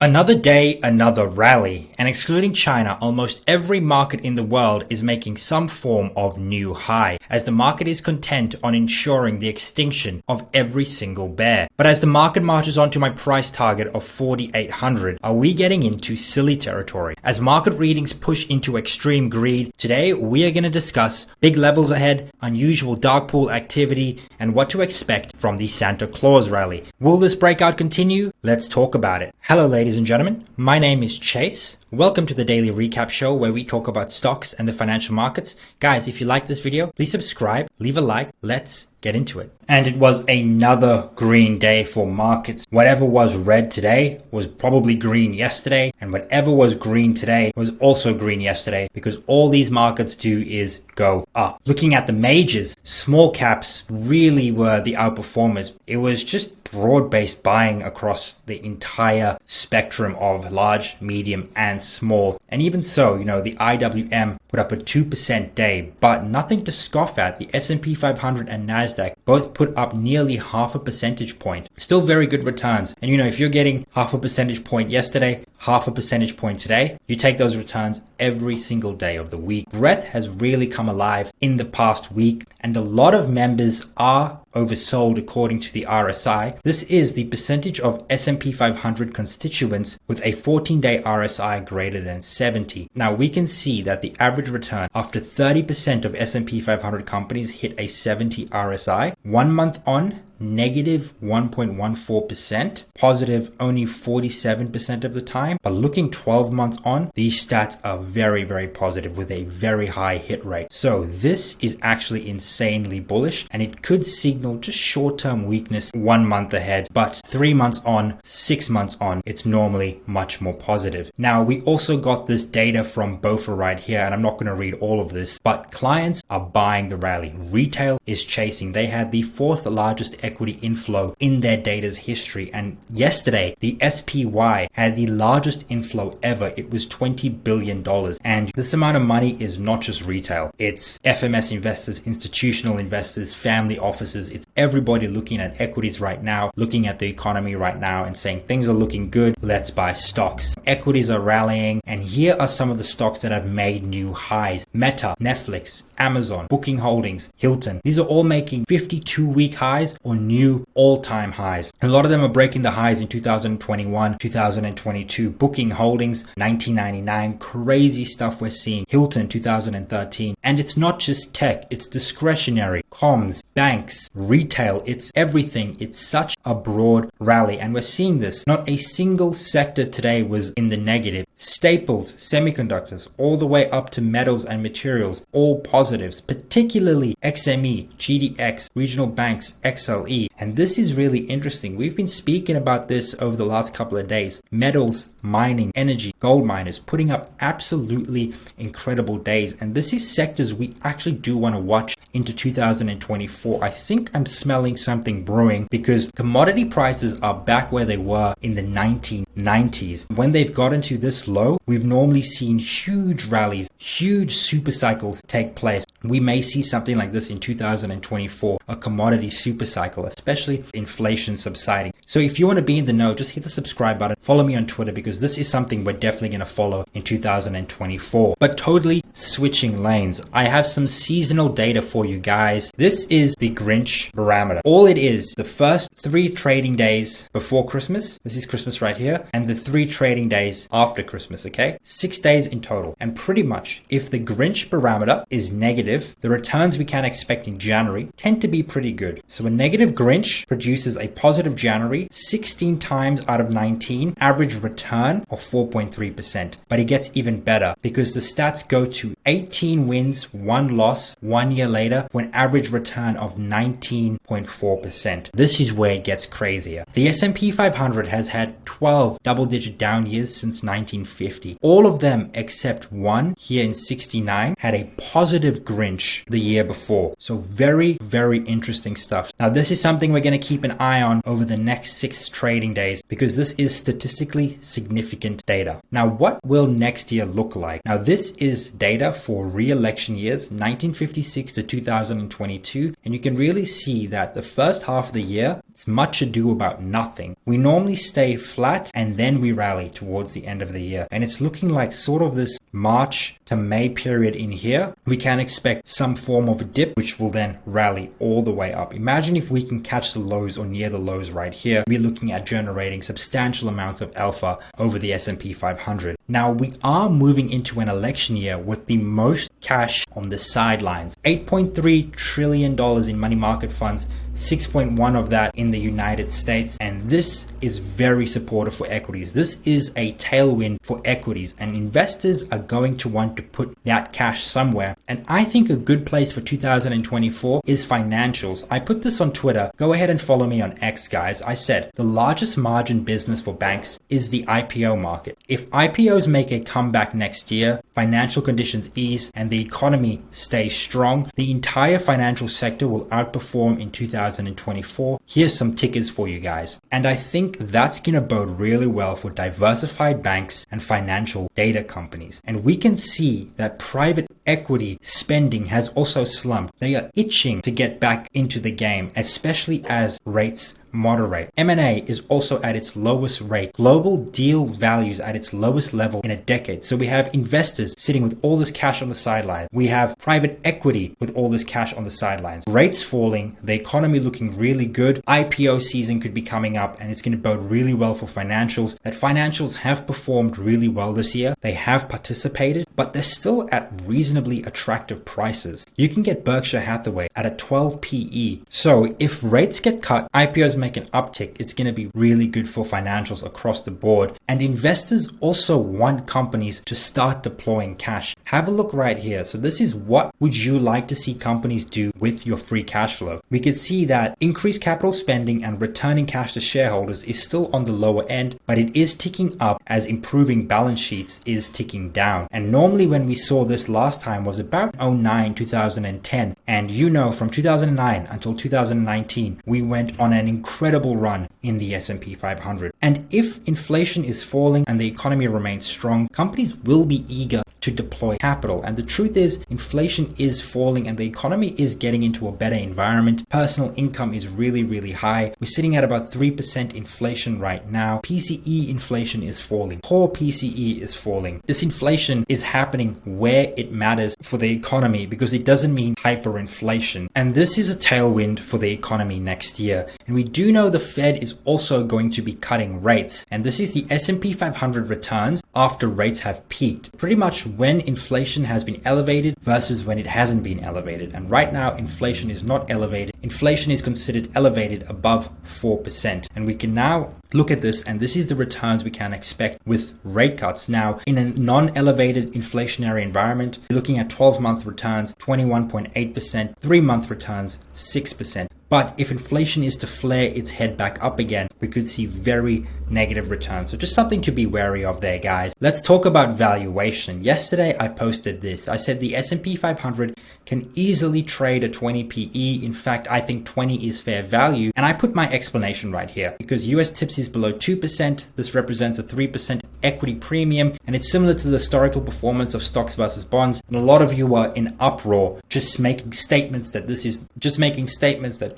Another day, another rally, and excluding China, almost every market in the world is making some form of new high, as the market is content on ensuring the extinction of every single bear. But as the market marches on to my price target of 4,800, are we getting into silly territory? As market readings push into extreme greed, today we are going to discuss big levels ahead, unusual dark pool activity, and what to expect from the Santa Claus rally. Will this breakout continue? Let's talk about it. Hello ladies and gentlemen, my name is Chase. Welcome to the daily recap show where we talk about stocks and the financial markets. Guys, if you like this video, please subscribe, leave a like, let's get into it. And it was another green day for markets. Whatever was red today was probably green yesterday, and whatever was green today was also green yesterday, because all these markets do is go up. Looking at the majors, small caps really were the outperformers. It was just broad-based buying across the entire spectrum of large, medium, and small. And even so, the IWM put up a 2% day, but nothing to scoff at. The S&P 500 and Nasdaq both put up nearly half a percentage point. Still very good returns. And if you're getting half a percentage point yesterday, half a percentage point today, you take those returns every single day of the week. Breadth has really come alive in the past week, and a lot of members are oversold according to the RSI. This is the percentage of S&P 500 constituents with a 14-day RSI greater than 70. Now we can see that the average return after 30% of S&P 500 companies hit a 70 RSI, 1 month on, negative 1.14%, positive only 47% of the time. But looking 12 months on, these stats are very, very positive with a very high hit rate. So this is actually insanely bullish, and it could signal just short-term weakness 1 month ahead, but 3 months on, 6 months on, it's normally much more positive. Now we also got this data from BofA right here, and I'm not going to read all of this, but clients are buying the rally. Retail is chasing. They had the 4th largest equity inflow in their data's history, and yesterday the SPY had the largest inflow ever. It was $20 billion, and this amount of money is not just retail. It's FMS investors, institutional investors, family offices. It's everybody looking at equities right now, looking at the economy right now and saying things are looking good, let's buy stocks. Equities are rallying, and here are some of the stocks that have made new highs. Meta, Netflix, Amazon, Booking Holdings, Hilton. These are all making 52-week highs or new all-time highs. A lot of them are breaking the highs in 2021, 2022. Booking Holdings, 1999. Crazy stuff we're seeing. Hilton, 2013. And it's not just tech, it's discretionary, comms, banks, retail, it's everything. It's such a broad rally, and we're seeing this. Not a single sector today was in the negative. Staples, semiconductors, all the way up to metals and materials, all positives, particularly XME, GDX, regional banks, XLE. And this is really interesting. We've been speaking about this over the last couple of days. Metals, mining, energy, gold miners putting up absolutely incredible days. And this is sectors we actually do want to watch into 2024. I think I'm smelling something brewing, because commodity prices are back where they were in the 1990s. When they've gotten to this low, we've normally seen huge rallies, huge super cycles take place. We may see something like this in 2024, a commodity super cycle, especially inflation subsiding. So if you want to be in the know, just hit the subscribe button, follow me on Twitter, because this is something we're definitely going to follow in 2024. But totally switching lanes, I have some seasonal data for you guys. This is the Grinch barometer. All it is, the first 3 trading days before Christmas, this is Christmas right here, and the 3 trading days after Christmas, okay? 6 days in total. And pretty much, if the Grinch barometer is negative, the returns we can expect in January tend to be pretty good. So a negative Grinch produces a positive January 16 times out of 19, average return of 4.3%. But it gets even better, because the stats go to 18 wins, 1 loss, 1 year later, for an average return of 19.4%. This is where it gets crazier. The S&P 500 has had 12 double-digit down years since 1950. All of them except one here in 69 had a positive Grinch the year before. So very, very interesting stuff. Now this is something we're going to keep an eye on over the next 6 trading days, because this is statistically significant data. Now what will next year look like? Now this is data for re-election years 1956 to 2022, and you can really see that the first half of the year It's much ado about nothing. We normally stay flat and then we rally towards the end of the year. And it's looking like sort of this March to May period in here. We can expect some form of a dip, which will then rally all the way up. Imagine if we can catch the lows or near the lows right here. We're looking at generating substantial amounts of alpha over the S&P 500. Now we are moving into an election year with the most cash on the sidelines. $8.3 trillion in money market funds, 6.1 of that in the United States. And this is very supportive for equities. This is a tailwind for equities, and investors are going to want to put that cash somewhere. And I think a good place for 2024 is financials. I put this on Twitter. Go ahead and follow me on X, guys. I said the largest margin business for banks is the IPO market. If IPOs make a comeback next year, financial conditions ease, and the economy stays strong, the entire financial sector will outperform in 2024. Here's some tickers for you guys. And I think that's going to bode really well for diversified banks and financial data companies. And we can see that private equity spending has also slumped. They are itching to get back into the game, especially as rates moderate. M&A is also at its lowest rate. Global deal values at its lowest level in a decade. So we have investors sitting with all this cash on the sidelines. We have private equity with all this cash on the sidelines. Rates falling, the economy looking really good. IPO season could be coming up, and it's going to bode really well for financials. That financials have performed really well this year. They have participated, but they're still at reasonably attractive prices. You can get Berkshire Hathaway at a 12 PE. So if rates get cut, IPOs make an uptick, it's going to be really good for financials across the board. And investors also want companies to start deploying cash. Have a look right here. So this is what would you like to see companies do with your free cash flow. We could see that increased capital spending and returning cash to shareholders is still on the lower end, but it is ticking up as improving balance sheets is ticking down. And normally when we saw this last time was about 09, 2010. And you know, from 2009 until 2019, we went on an incredible run in the S&P 500. And if inflation is falling and the economy remains strong, companies will be eager to deploy capital. And the truth is, inflation is falling and the economy is getting into a better environment. Personal income is really, really high. We're sitting at about 3% inflation right now. PCE inflation is falling. Core PCE is falling. This inflation is happening where it matters for the economy because it doesn't mean hyperinflation. And this is a tailwind for the economy next year. And we do know the Fed is also going to be cutting rates. And this is the S&P 500 returns after rates have peaked. Pretty much when inflation has been elevated versus when it hasn't been elevated. And right now, inflation is not elevated. Inflation is considered elevated above 4%. And we can now look at this, and this is the returns we can expect with rate cuts. Now, in a non-elevated inflationary environment, we're looking at 12-month returns, 21.8%, 3-month returns, 6%. But if inflation is to flare its head back up again, we could see very negative returns. So just something to be wary of there, guys. Let's talk about valuation. Yesterday, I posted this. I said the S&P 500 can easily trade a 20 PE. In fact, I think 20 is fair value. And I put my explanation right here because US TIPS is below 2%. This represents a 3% equity premium. And it's similar to the historical performance of stocks versus bonds. And a lot of you are in uproar, just making statements that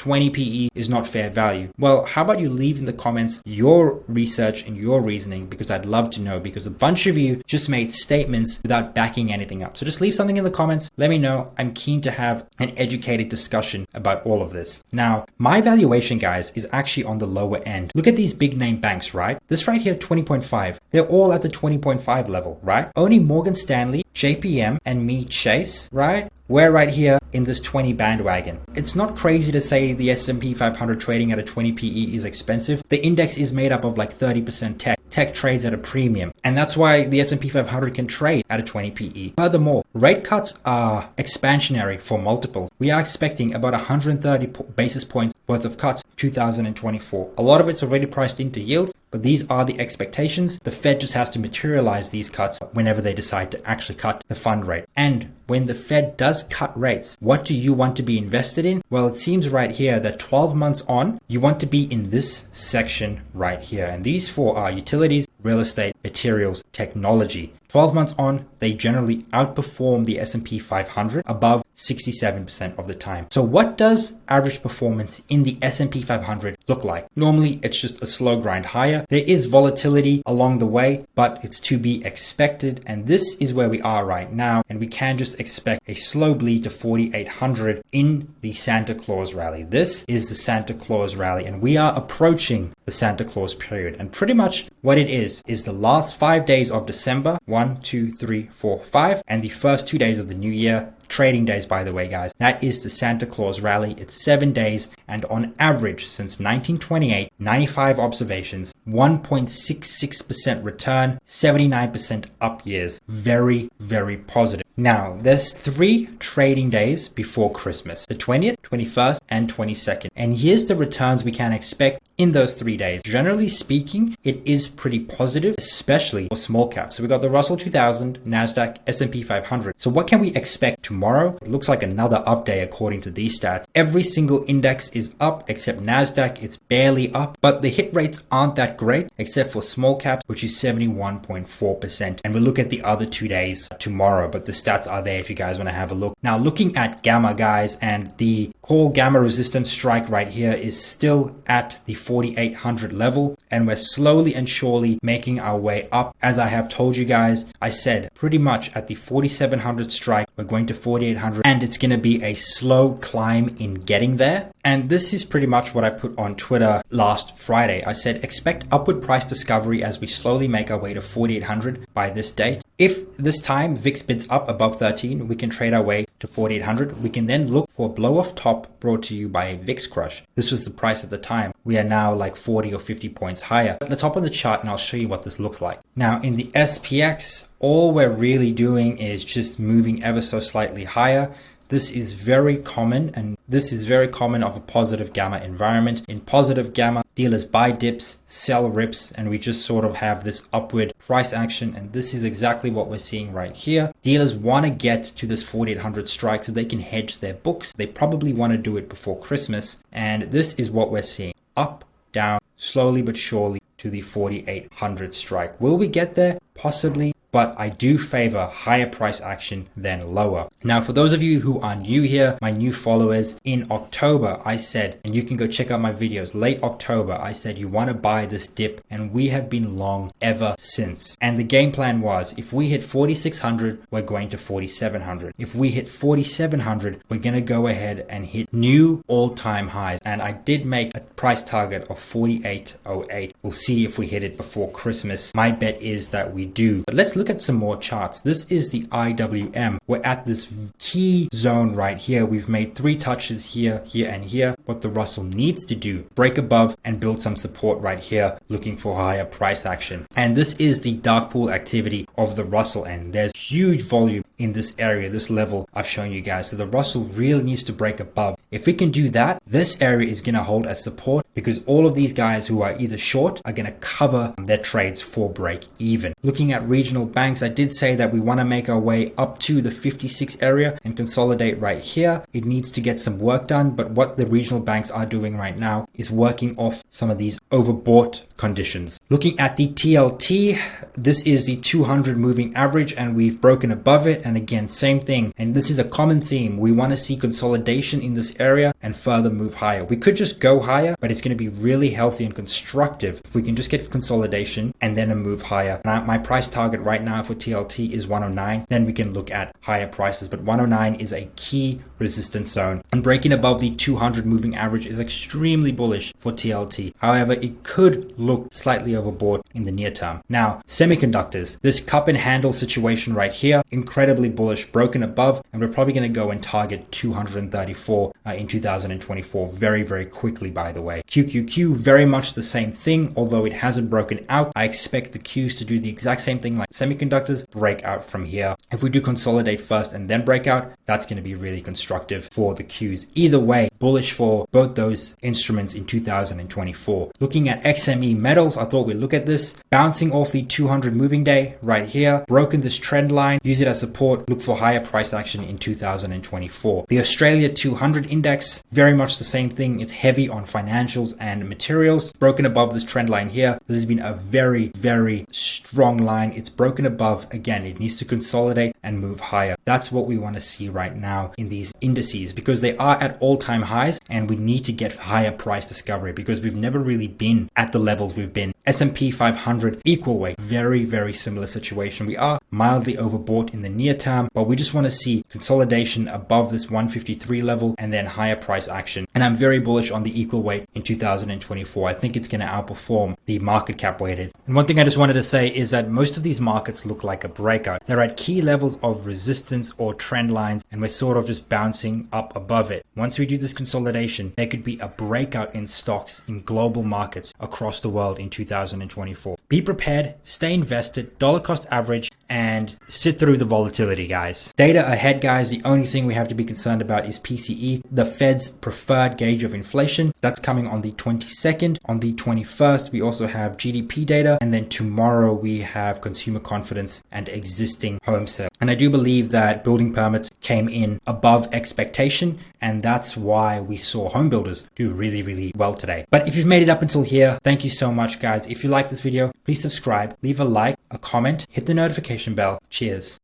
20 PE is not fair value. Well, how about you leave in the comments your research and your reasoning, because I'd love to know, because a bunch of you just made statements without backing anything up. So just leave something in the comments. Let me know. I'm keen to have an educated discussion about all of this. Now, my valuation, guys, is actually on the lower end. Look at these big name banks, right? This right here, 20.5. They're all at the 20.5 level, right? Only Morgan Stanley, JPM, and me, Chase, right? We're right here in this 20 bandwagon. It's not crazy to say the S&P 500 trading at a 20 PE is expensive. The index is made up of like 30% tech. Tech trades at a premium. And that's why the S&P 500 can trade at a 20 PE. Furthermore, rate cuts are expansionary for multiples. We are expecting about 130 basis points worth of cuts 2024. A lot of it's already priced into yields, but these are the expectations. The Fed just has to materialize these cuts whenever they decide to actually cut the fund rate. And when the Fed does cut rates, what do you want to be invested in? Well, it seems right here that 12 months on, you want to be in this section right here. And these four are utilities, real estate, materials, technology. 12 months on, they generally outperform the S&P 500 above 67% of the time. So what does average performance in the S&P 500 look like? Normally, it's just a slow grind higher. There is volatility along the way, but it's to be expected. And this is where we are right now. And we can just expect a slow bleed to 4,800 in the Santa Claus rally. This is the Santa Claus rally, and we are approaching the Santa Claus period. And pretty much what it is the last 5 days of December, 1, 2, 3, 4, 5, and the first 2 days of the new year. Trading days, by the way, guys. That is the Santa Claus rally. It's 7 days, and on average, since 1928, 95 observations, 1.66% return, 79% up years. Very, very positive. Now, there's 3 trading days before Christmas, the 20th, 21st, and 22nd. And here's the returns we can expect in those 3 days. Generally speaking, it is pretty positive, especially for small caps. So we got the Russell 2000, Nasdaq, S&P 500. So what can we expect tomorrow? It looks like another up day according to these stats. Every single index is up except Nasdaq. It's barely up, but the hit rates aren't that great except for small caps, which is 71.4%. And we'll look at the other 2 days tomorrow, but the stats are there if you guys want to have a look. Now, looking at gamma, guys, and the core gamma resistance strike right here is still at the 4,800 level, and we're slowly and surely making our way up. As I have told you guys, I said pretty much at the 4,700 strike, we're going to 4,800, and it's going to be a slow climb in getting there. And this is pretty much what I put on Twitter last Friday. I said, expect upward price discovery as we slowly make our way to 4,800 by this date. If this time VIX bids up above 13, we can trade our way to 4,800. We can then look for a blow off top brought to you by a VIX crush. This was the price at the time. We are now like 40 or 50 points higher. Let's hop on the chart and I'll show you what this looks like. Now in the SPX, all we're really doing is just moving ever so slightly higher. This is very common, and this is very common of a positive gamma environment. In positive gamma, dealers buy dips, sell rips, and we just sort of have this upward price action. And this is exactly what we're seeing right here. Dealers want to get to this 4,800 strike so they can hedge their books. They probably want to do it before Christmas. And this is what we're seeing. Up, down, slowly but surely to the 4,800 strike. Will we get there? Possibly. But I do favor higher price action than lower. Now, for those of you who are new here, my new followers, in October, I said, and you can go check out my videos, late October, I said you want to buy this dip, and we have been long ever since. And the game plan was, if we hit 4,600, we're going to 4,700. If we hit 4,700, we're going to go ahead and hit new all-time highs. And I did make a price target of 48.08. We'll see if we hit it before Christmas. My bet is that we do. But let's look at some more charts. This is the IWM. We're at this key zone right here. We've made 3 touches here, here, and here. What the Russell needs to do, break above and build some support right here, looking for higher price action. And this is the dark pool activity of the Russell, and there's huge volume in this area, this level I've shown you guys. So the Russell really needs to break above. If we can do that, this area is going to hold as support, because all of these guys who are either short are going to cover their trades for break even. Looking at regional banks, I did say that we want to make our way up to the 56 area and consolidate right here. It needs to get some work done, but what the regional banks are doing right now is working off some of these overbought conditions. Looking at the TLT, this is the 200 moving average, and we've broken above it. And again, same thing. And this is a common theme. We want to see consolidation in this area and further move higher. We could just go higher, but it's going to be really healthy and constructive if we can just get consolidation and then a move higher. Now, my price target right now for TLT is 109. Then we can look at higher prices, but 109 is a key resistance zone, and breaking above the 200 moving average is extremely bullish for TLT. However, it could look slightly overbought in the near term. Now, semiconductors, this cup and handle situation right here, incredibly bullish, broken above, and we're probably going to go and target 234 in 2024 very, very quickly, by the way. QQQ, very much the same thing, although it hasn't broken out. I expect the Qs to do the exact same thing like semiconductors, break out from here. If we do consolidate first and then break out, that's going to be really constructive for the Qs. Either way, bullish for both those instruments in 2024. Looking at XME metals, I thought we'd look at this. Bouncing off the 200 moving day right here, broken this trend line, use it as support, look for higher price action in 2024. The Australia 200 index, very much the same thing. It's heavy on financials and materials. Broken above this trend line here. This has been a very, very strong line. It's broken above. Again, it needs to consolidate and move higher. That's what we want to see right now in these indices, because they are at all-time highs and we need to get higher price discovery because we've never really been at the levels we've been. S&P 500 equal weight, very, very similar situation. We are mildly overbought in the near term, but we just want to see consolidation above this 153 level and then higher price action. And I'm very bullish on the equal weight in 2024. I think it's going to outperform the market cap weighted. And one thing I just wanted to say is that most of these markets look like a breakout. They're at key levels of resistance or trend lines, and we're sort of just bouncing up above it. Once we do this consolidation, there could be a breakout in stocks in global markets across the world in 2024. Be prepared, stay invested, dollar cost average, and sit through the volatility, guys. Data ahead, guys. The only thing we have to be concerned about is PCE, the Fed's preferred gauge of inflation. That's coming on the 22nd. On the 21st, we also have GDP data. And then tomorrow we have consumer confidence and existing home sales. And I do believe that building permits came in above expectation. And that's why we saw home builders do really, really well today. But if you've made it up until here, thank you so much, guys. If you like this video, please subscribe, leave a like, a comment, hit the notification bell. Cheers.